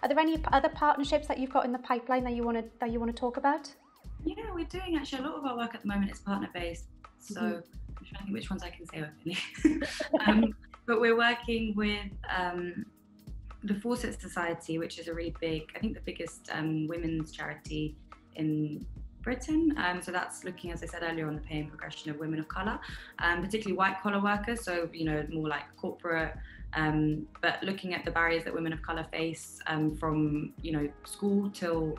Are there any other partnerships that you've got in the pipeline that you want to talk about? Yeah, we're doing actually a lot of our work at the moment is partner-based. So I'm trying to think which ones I can say openly. But we're working with the Fawcett Society, which is a really big, I think the biggest women's charity in Britain. So that's looking, as I said earlier, on the pay and progression of women of colour, particularly white collar workers. So, more like corporate, but looking at the barriers that women of colour face from, school till,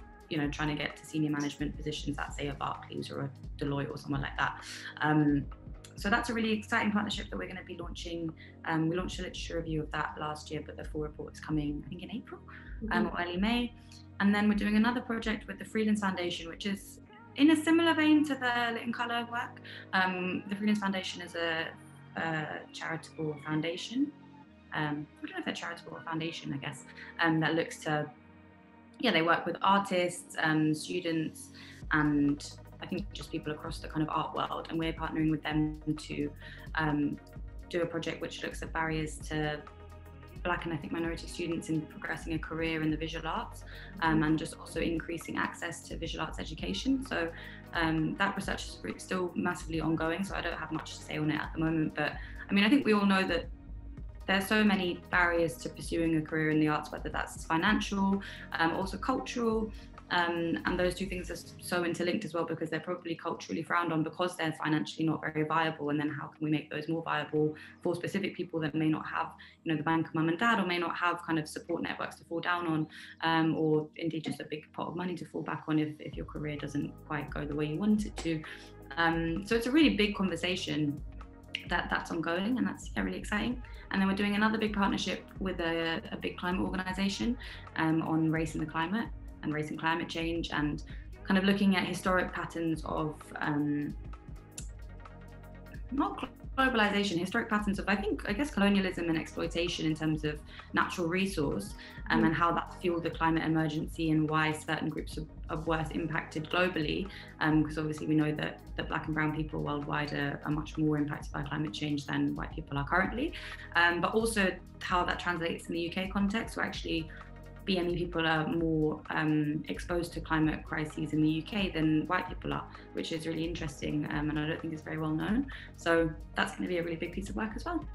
trying to get to senior management positions at, say, a Barclays or a Deloitte or someone like that. So that's a really exciting partnership that we're going to be launching. We launched a literature review of that last year, but the full report is coming, I think, in April or early May. And then we're doing another project with the Freelands Foundation, which is in a similar vein to the Lit and Colour work. The Freelands Foundation is a charitable foundation. I don't know if they're charitable or foundation, I guess, that looks to, they work with artists, students, and I think just people across the kind of art world. And we're partnering with them to do a project which looks at barriers to Black and ethnic minority students in progressing a career in the visual arts, and just also increasing access to visual arts education. So that research is still massively ongoing, so I don't have much to say on it at the moment. But I mean, I think we all know that there's so many barriers to pursuing a career in the arts, whether that's financial, also cultural, and those two things are so interlinked as well, because they're probably culturally frowned on because they're financially not very viable. And then how can we make those more viable for specific people that may not have, the bank of mum and dad, or may not have kind of support networks to fall down on, or indeed just a big pot of money to fall back on if your career doesn't quite go the way you want it to. So it's a really big conversation that's ongoing, and that's really exciting. And then we're doing another big partnership with a big climate organisation on race and the climate, and race and climate change, and kind of looking at historic patterns of not globalization, historic patterns of, I guess, colonialism and exploitation in terms of natural resource, and how that fueled the climate emergency, and why certain groups of worth impacted globally, because obviously we know that Black and brown people worldwide are much more impacted by climate change than white people are currently, but also how that translates in the UK context, where actually BME people are more exposed to climate crises in the UK than white people are, which is really interesting, and I don't think it's very well known. So that's going to be a really big piece of work as well.